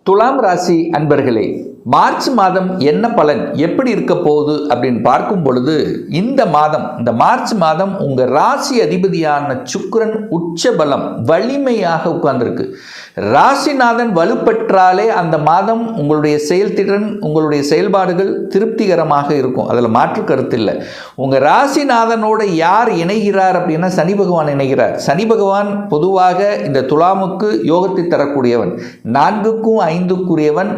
துலாம் ராசி அன்பர்களே, மார்ச் மாதம் என்ன பலன் எப்படி இருக்க போகுது அப்படின்னு பார்க்கும் பொழுது இந்த மார்ச் மாதம் உங்கள் ராசி அதிபதியான சுக்கிரன் உச்ச பலம் வலிமையாக உட்கார்ந்துருக்கு. ராசிநாதன் வலுப்பெற்றாலே அந்த மாதம் உங்களுடைய செயல்திறன், உங்களுடைய செயல்பாடுகள் திருப்திகரமாக இருக்கும். அதில் மாற்று கருத்து இல்லை. உங்கள் ராசிநாதனோட யார் இணைகிறார் அப்படின்னா சனி பகவான் இணைகிறார். சனி பகவான் பொதுவாக இந்த துலாமுக்கு யோகத்தை தரக்கூடியவன், 4க்கும் 5க்குரியவன்.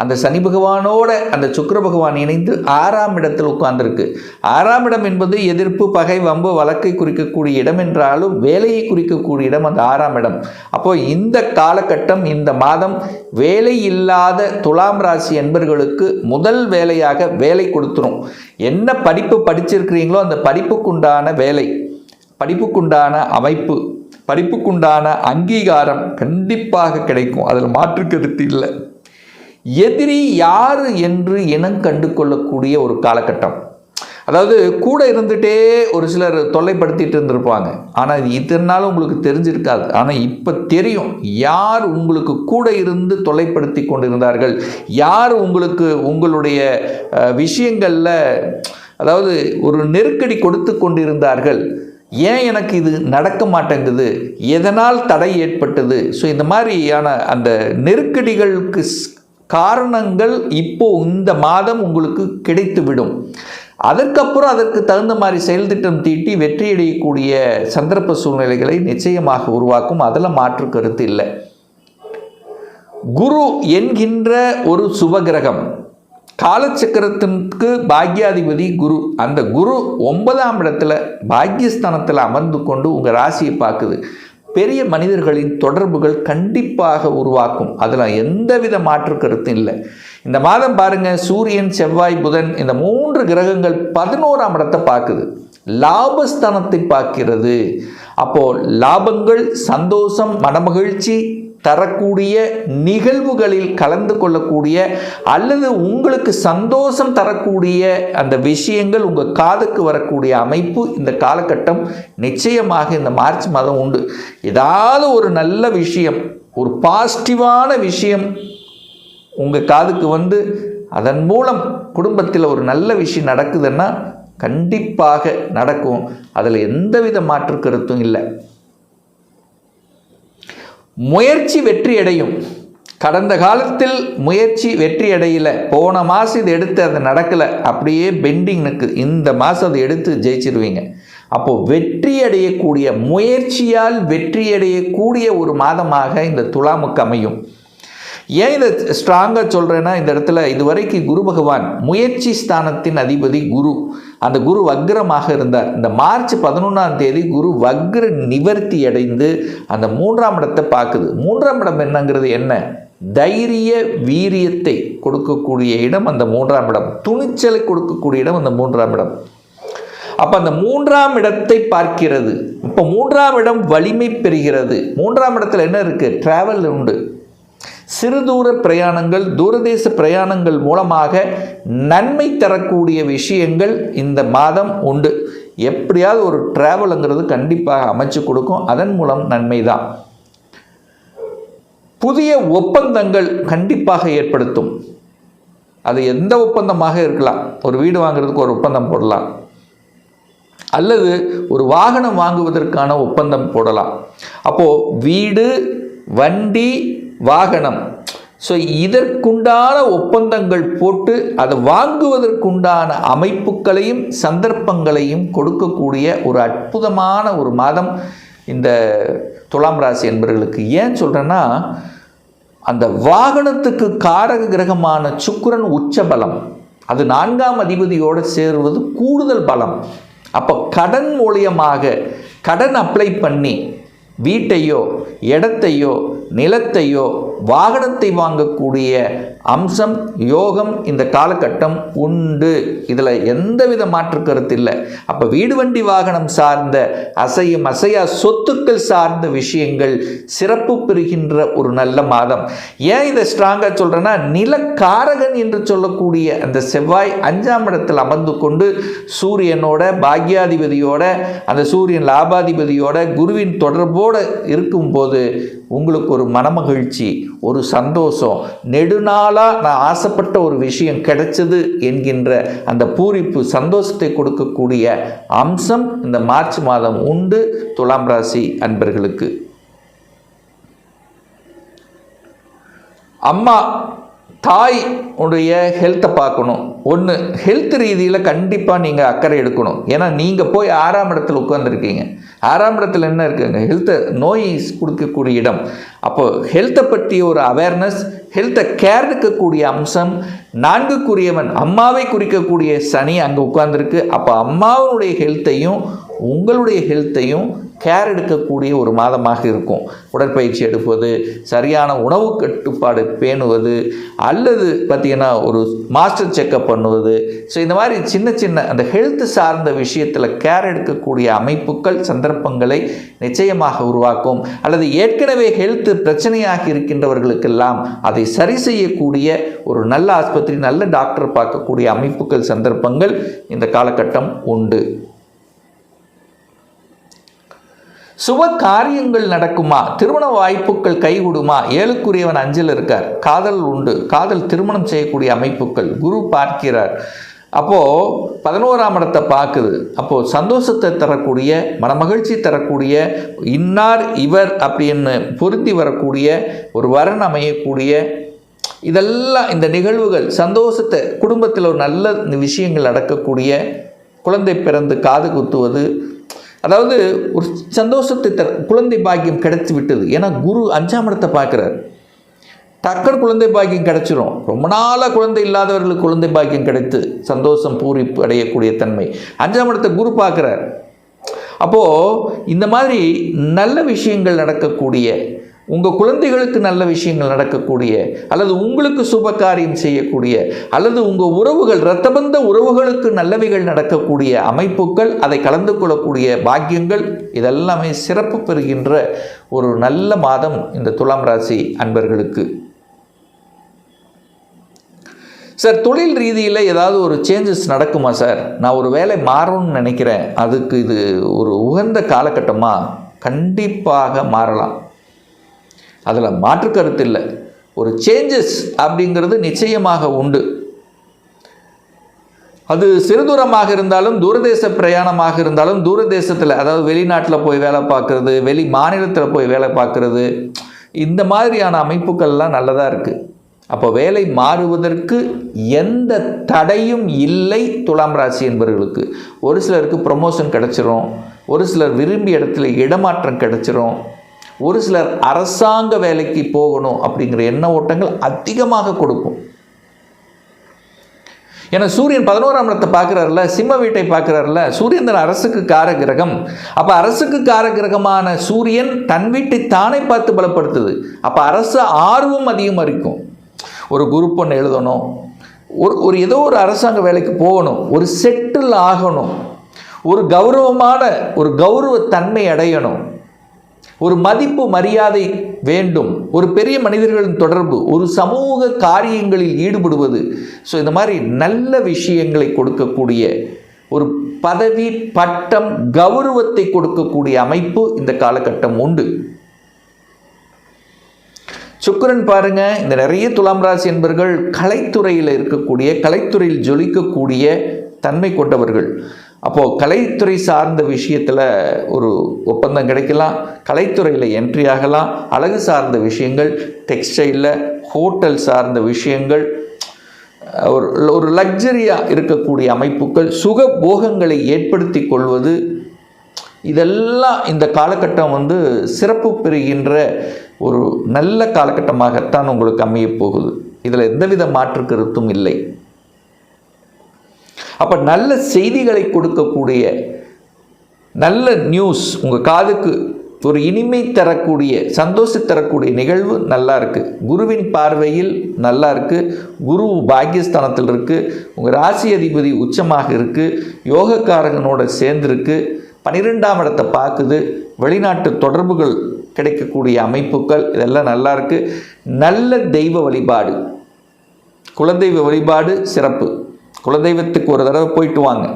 அந்த சனி பகவானோட அந்த சுக்கிர பகவான் இணைந்து 6ஆம் இடத்தில் உட்கார்ந்துருக்கு. 6ஆம் இடம் என்பது எதிர்ப்பு, பகை, வம்பு, வழக்கை குறிக்கக்கூடிய இடம் என்றாலும் வேலையை குறிக்கக்கூடிய இடம் அந்த 6ஆம் இடம். அப்போ இந்த காலகட்டம், இந்த மாதம் வேலை இல்லாத துலாம் ராசி என்பர்களுக்கு முதல் வேலையாக வேலை கொடுத்துரும். என்ன படிப்பு படிச்சிருக்கிறீங்களோ அந்த படிப்புக்குண்டான வேலை, படிப்புக்குண்டான அமைப்பு, படிப்புக்குண்டான அங்கீகாரம் கண்டிப்பாக கிடைக்கும். அதில் மாற்று கருத்து இல்லை. எதிரி யார் என்று இனம் கண்டு கொள்ளக்கூடிய ஒரு காலகட்டம். அதாவது கூட இருந்துகிட்டே ஒரு சிலர் தொல்லைப்படுத்திட்டு இருந்திருப்பாங்க. ஆனால் இது இத்தனாலும் உங்களுக்கு தெரிஞ்சிருக்காது. ஆனால் இப்போ தெரியும் யார் உங்களுக்கு கூட இருந்து தொல்லைப்படுத்தி கொண்டிருந்தார்கள், யார் உங்களுக்கு உங்களுடைய விஷயங்களில் அதாவது ஒரு நெருக்கடி கொடுத்து கொண்டிருந்தார்கள். ஏன் எனக்கு இது நடக்க மாட்டேங்குது, எதனால் தடை ஏற்பட்டது. ஸோ இந்த மாதிரியான அந்த நெருக்கடிகளுக்கு காரணங்கள் இப்போ இந்த மாதம் உங்களுக்கு கிடைத்துவிடும். அதற்கப்புறம் அதற்கு தகுந்த மாதிரி செயல் திட்டம் தீட்டி வெற்றியடையக்கூடிய சந்தர்ப்ப சூழ்நிலைகளை நிச்சயமாக உருவாக்கும். அதில் மாற்று கருத்து இல்லை. குரு என்கின்ற ஒரு சுபகிரகம், காலச்சக்கரத்திற்கு பாக்யாதிபதி குரு. அந்த குரு 9ஆம் இடத்துல பாக்யஸ்தானத்தில் அமர்ந்து கொண்டு உங்கள் ராசியை பார்க்குது. பெரிய மனிதர்களின் தொடர்புகள் கண்டிப்பாக உருவாக்கும். அதில் எந்தவித மாற்று கருத்தும் இல்லை. இந்த மாதம் பாருங்கள், சூரியன், செவ்வாய், புதன் இந்த 3 கிரகங்கள் 11ஆம் இடத்தை பார்க்குது, லாபஸ்தானத்தை பார்க்கிறது. அப்போது லாபங்கள், சந்தோஷம், மனமகிழ்ச்சி தரக்கூடிய நிகழ்வுகளில் கலந்து கொள்ளக்கூடிய அல்லது உங்களுக்கு சந்தோஷம் தரக்கூடிய அந்த விஷயங்கள் உங்கள் காதுக்கு வரக்கூடிய அமைப்பு இந்த காலகட்டம் நிச்சயமாக இந்த மார்ச் மாதம் உண்டு. ஏதாவது ஒரு நல்ல விஷயம், ஒரு பாசிட்டிவான விஷயம் உங்கள் காதுக்கு வந்து அதன் மூலம் குடும்பத்தில் ஒரு நல்ல விஷயம் நடக்குதுன்னா கண்டிப்பாக நடக்கும். அதில் எந்தவித மாற்று கருத்தும் இல்லை. முயற்சி வெற்றி அடையும். கடந்த காலத்தில் முயற்சி வெற்றி அடையலை, போன மாதம் இது எடுத்து அது நடக்கலை, அப்படியே பெண்டிங்னுக்கு இந்த மாதம் அதை எடுத்து ஜெயிச்சிருவீங்க. அப்போது வெற்றி அடையக்கூடிய, முயற்சியால் வெற்றி அடையக்கூடிய ஒரு மாதமாக இந்த துலாமுக்கு அமையும். ஏன் இதை ஸ்ட்ராங்காக சொல்கிறேன்னா, இந்த இடத்துல இதுவரைக்கும் குரு பகவான் முயற்சி ஸ்தானத்தின் அதிபதி குரு, அந்த குரு வக்ரமாக இருந்தார். இந்த மார்ச் 11ஆம் தேதி குரு வக்ர நிவர்த்தி அடைந்து அந்த 3ஆம் இடத்தை பார்க்குது. 3ஆம் இடம் என்னங்கிறது என்ன? தைரிய வீரியத்தை கொடுக்கக்கூடிய இடம் அந்த 3ஆம் இடம், துணிச்சலை கொடுக்கக்கூடிய இடம் அந்த 3ஆம் இடம். அப்போ அந்த 3ஆம் இடத்தை பார்க்கிறது. இப்போ 3ஆம் இடம் வலிமை பெறுகிறது. 3ஆம் இடத்துல என்ன இருக்குது? டிராவல் உண்டு. சிறு தூர பிரயாணங்கள், தூரதேச பிரயாணங்கள் மூலமாக நன்மை தரக்கூடிய விஷயங்கள் இந்த மாதம் உண்டு. எப்படியாவது ஒரு டிராவலுங்கிறது கண்டிப்பாக அமைச்சு கொடுக்கும். அதன் மூலம் நன்மை தான். புதிய ஒப்பந்தங்கள் கண்டிப்பாக ஏற்படுத்தும். அது எந்த ஒப்பந்தமாக இருக்கலாம். ஒரு வீடு வாங்குறதுக்கு ஒரு ஒப்பந்தம் போடலாம், அல்லது ஒரு வாகனம் வாங்குவதற்கான ஒப்பந்தம் போடலாம். அப்போது வீடு, வண்டி, வாகனம், ஸோ இதற்குண்டான ஒப்பந்தங்கள் போட்டு அதை வாங்குவதற்குண்டான அமைப்புகளையும் சந்தர்ப்பங்களையும் கொடுக்கக்கூடிய ஒரு அற்புதமான ஒரு மாதம் இந்த துலாம் ராசி என்பவர்களுக்கு. ஏன் சொல்கிறேன்னா, அந்த வாகனத்துக்கு காரக கிரகமான சுக்கிரன் உச்ச பலம், அது 4ஆம் அதிபதியோடு சேருவது கூடுதல் பலம். அப்போ கடன் மூலியமாக கடன் அப்ளை பண்ணி வீட்டையோ, இடத்தையோ, நிலத்தையோ, வாகனத்தை வாங்கக்கூடிய அம்சம், யோகம் இந்த காலகட்டம் உண்டு. இதில் எந்தவித மாற்று கருத்து இல்லை. அப்போ வீடு, வண்டி, வாகனம் சார்ந்த அசையும் அசையா சொத்துக்கள் சார்ந்த விஷயங்கள் சிறப்பு பெறுகின்ற ஒரு நல்ல மாதம். ஏன் இதை ஸ்ட்ராங்காக சொல்கிறேன்னா, நிலக்காரகன் என்று சொல்லக்கூடிய அந்த செவ்வாய் 5ஆம் இடத்தில் அமர்ந்து கொண்டு சூரியனோட, பாக்யாதிபதியோட, அந்த சூரியன் லாபாதிபதியோட, குருவின் தொடர்போடு இருக்கும்போது உங்களுக்கு ஒரு மனமகிழ்ச்சி, ஒரு சந்தோஷம், நெடுநாளாக நான் ஆசைப்பட்ட ஒரு விஷயம் கிடைச்சது என்கின்ற அந்த பூரிப்பு, சந்தோஷத்தை கொடுக்கக்கூடிய அம்சம் இந்த மார்ச் மாதம் உண்டு துலாம் ராசி அன்பர்களுக்கு. அம்மா தாய் உடைய ஹெல்த்தை பார்க்கணும். ஒன்று, ஹெல்த் ரீதியில் கண்டிப்பாக நீங்கள் அக்கறை எடுக்கணும். ஏன்னா நீங்கள் போய் 6ஆம் இடத்துல உட்காந்துருக்கீங்க. 6ஆம் இடத்துல என்ன இருக்குங்க? ஹெல்த்தை, நோய் கொடுக்கக்கூடிய இடம். அப்போது ஹெல்த்தை பற்றிய ஒரு அவேர்னஸ், ஹெல்த்தை கேர் எடுக்கக்கூடிய அம்சம், 4க்குரியவன் அம்மாவை குறிக்கக்கூடிய சனி அங்கே உட்கார்ந்துருக்கு. அப்போ அம்மாவுடைய ஹெல்த்தையும் உங்களுடைய ஹெல்த்தையும் கேர் எடுக்கக்கூடிய ஒரு மாதமாக இருக்கும். உடற்பயிற்சி எடுப்பது, சரியான உணவு கட்டுப்பாடு பேணுவது, அல்லது பார்த்திங்கன்னா ஒரு மாஸ்டர் செக்கப் பண்ணுவது. ஸோ இந்த மாதிரி சின்ன சின்ன அந்த ஹெல்த் சார்ந்த விஷயத்தில் கேர் எடுக்கக்கூடிய அமைப்புகள், சந்தர்ப்பங்களை நிச்சயமாக உருவாக்கும். அல்லது ஏற்கனவே ஹெல்த் பிரச்சனையாக இருக்கின்றவர்களுக்கெல்லாம் அதை சரி செய்யக்கூடிய ஒரு நல்ல ஆஸ்பத்திரி, நல்ல டாக்டர் பார்க்கக்கூடிய அமைப்புகள், சந்தர்ப்பங்கள் இந்த காலகட்டம் உண்டு. சுப காரியங்கள் நடக்குமா? திருமண வாய்ப்புகள் கைகூடுமா? 7க்குரியவன் 5ல் இருக்கார். காதல் உண்டு. காதல் திருமணம் செய்யக்கூடிய அமைப்புகள் குரு பார்க்கிறார். அப்போது 11ஆம் இடத்தை பார்க்குது. அப்போது சந்தோஷத்தை தரக்கூடிய, மனமகிழ்ச்சி தரக்கூடிய, இன்னார் இவர் அப்படின்னு பொருந்தி வரக்கூடிய ஒரு வரன் அமையக்கூடிய, இதெல்லாம் இந்த நிகழ்வுகள் சந்தோஷத்தை, குடும்பத்தில் ஒரு நல்ல விஷயங்கள் நடக்கக்கூடிய, குழந்தை பிறந்து காது குத்துவது, அதாவது ஒரு சந்தோஷத்தை குழந்தை பாக்கியம் கிடைத்து விட்டது. ஏன்னா குரு 5ஆம் இடத்தை பார்க்குறார். டக்கர் குழந்தை பாக்கியம் கிடைச்சிரும். ரொம்ப நாளாக குழந்தை இல்லாதவர்களுக்கு குழந்தை பாக்கியம் கிடைத்து சந்தோஷம், பூரிப்பு அடையக்கூடிய தன்மை 5ஆம் இடத்தை குரு பார்க்குறார். அப்போது இந்த மாதிரி நல்ல விஷயங்கள் நடக்கக்கூடிய, உங்கள் குழந்தைகளுக்கு நல்ல விஷயங்கள் நடக்கக்கூடிய, அல்லது உங்களுக்கு சுப காரியம் செய்யக்கூடிய, அல்லது உங்கள் உறவுகள், இரத்தபந்த உறவுகளுக்கு நல்லவைகள் நடக்கக்கூடிய அமைப்புகள், அதை கலந்து கொள்ளக்கூடிய பாக்கியங்கள், இதெல்லாமே சிறப்பு பெறுகின்ற ஒரு நல்ல மாதம் இந்த துலாம் ராசி அன்பர்களுக்கு. சார், தொழில் ரீதியில் ஏதாவது ஒரு சேஞ்சஸ் நடக்குமா சார்? நான் ஒரு வேலை மாறணும்னு நினைக்கிறேன், அதுக்கு இது ஒரு உகந்த காலகட்டமாக? கண்டிப்பாக மாறலாம், அதில் மாற்று கருத்து இல்லை. ஒரு சேஞ்சஸ் அப்படிங்கிறது நிச்சயமாக உண்டு. அது சிறுதூரமாக இருந்தாலும், தூரதேச பிரயாணமாக இருந்தாலும், தூரதேசத்தில், அதாவது வெளிநாட்டில் போய் வேலை பார்க்குறது, வெளி மாநிலத்தில் போய் வேலை பார்க்குறது, இந்த மாதிரியான அமைப்புகள்லாம் நல்லதாக இருக்குது. அப்போ வேலை மாறுவதற்கு எந்த தடையும் இல்லை துலாம் ராசி என்பவர்களுக்கு. ஒரு சிலருக்கு ப்ரொமோஷன் கிடச்சிரும், ஒரு சிலர் விரும்பிய இடத்துல இடமாற்றம் கிடச்சிரும், ஒரு சிலர் அரசாங்க வேலைக்கு போகணும் அப்படிங்கிற எண்ண ஓட்டங்கள் அதிகமாக கொடுக்கும். ஏன்னா சூரியன் 11ஆம் இடத்தை பார்க்குறாருல, சிம்ம வீட்டை பார்க்குறாருல. சூரியன் தான் அரசுக்கு கார கிரகம். அப்போ அரசுக்கு கார கிரகமான சூரியன் தன் வீட்டை தானே பார்த்து பலப்படுத்துது. அப்போ அரசு ஆர்வம் அதிகமாக இருக்கும். ஒரு குரூப் ஒன்று எழுதணும், ஒரு ஏதோ ஒரு அரசாங்க வேலைக்கு போகணும், ஒரு செட்டில் ஆகணும், ஒரு கௌரவமான ஒரு கௌரவத்தன்மை அடையணும், ஒரு மதிப்பு மரியாதை வேண்டும், ஒரு பெரிய மனிதர்களின் தொடர்பு, ஒரு சமூக காரியங்களில் ஈடுபடுவது. ஸோ இந்த மாதிரி நல்ல விஷயங்களை கொடுக்கக்கூடிய, ஒரு பதவி, பட்டம், கௌரவத்தை கொடுக்கக்கூடிய அமைப்பு இந்த காலகட்டம் உண்டு. சுக்கிரன் பாருங்க, இந்த நிறைய துலாம் ராசி என்பவர்கள் கலைத்துறையில் இருக்கக்கூடிய, கலைத்துறையில் ஜொலிக்கக்கூடிய தன்மை கொண்டவர்கள். அப்போது கலைத்துறை சார்ந்த விஷயத்தில் ஒரு ஒப்பந்தம் கிடைக்கலாம், கலைத்துறையில் என்ட்ரி ஆகலாம், அழகு சார்ந்த விஷயங்கள், டெக்ஸ்டைலில், ஹோட்டல் சார்ந்த விஷயங்கள், ஒரு லக்ஸரியாக இருக்கக்கூடிய அமைப்புகள், சுக போகங்களை ஏற்படுத்தி கொள்வது, இதெல்லாம் இந்த காலகட்டம் சிறப்பு பெறுகின்ற ஒரு நல்ல காலகட்டமாகத்தான் உங்களுக்கு அமைய போகுது. இதில் எந்தவித மாற்று கருத்தும் இல்லை. அப்போ நல்ல செய்திகளை கொடுக்கக்கூடிய, நல்ல நியூஸ், உங்கள் காதுக்கு ஒரு இனிமை தரக்கூடிய, சந்தோஷம் தரக்கூடிய நிகழ்வு நல்லா இருக்குது. குருவின் பார்வையில் நல்லா இருக்குது. குரு பாக்கியஸ்தானத்தில் இருக்குது. உங்கள் ராசி அதிபதி உச்சமாக இருக்குது. யோகக்காரகனோட சேர்ந்துருக்கு. 12ஆம் இடத்தை பார்க்குது. வெளிநாட்டு தொடர்புகள் கிடைக்கக்கூடிய அமைப்புகள், இதெல்லாம் நல்லா இருக்குது. நல்ல தெய்வ வழிபாடு, குலதெய்வ வழிபாடு சிறப்பு. குலதெய்வத்துக்கு ஒரு தடவை போயிட்டு வாங்க.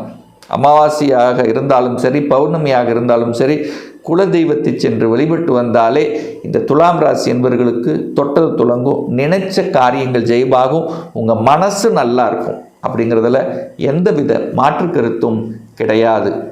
அமாவாசையாக இருந்தாலும் சரி, பௌர்ணமியாக இருந்தாலும் சரி, குலதெய்வத்தை சென்று வழிபட்டு வந்தாலே இந்த துலாம் ராசி என்பவர்களுக்கு தொட்டது துலங்கும், நினைச்ச காரியங்கள் ஜெயமாகும், உங்கள் மனசு நல்லா இருக்கும். அப்படிங்கிறதுல எந்தவித மாற்று கருத்தும் கிடையாது.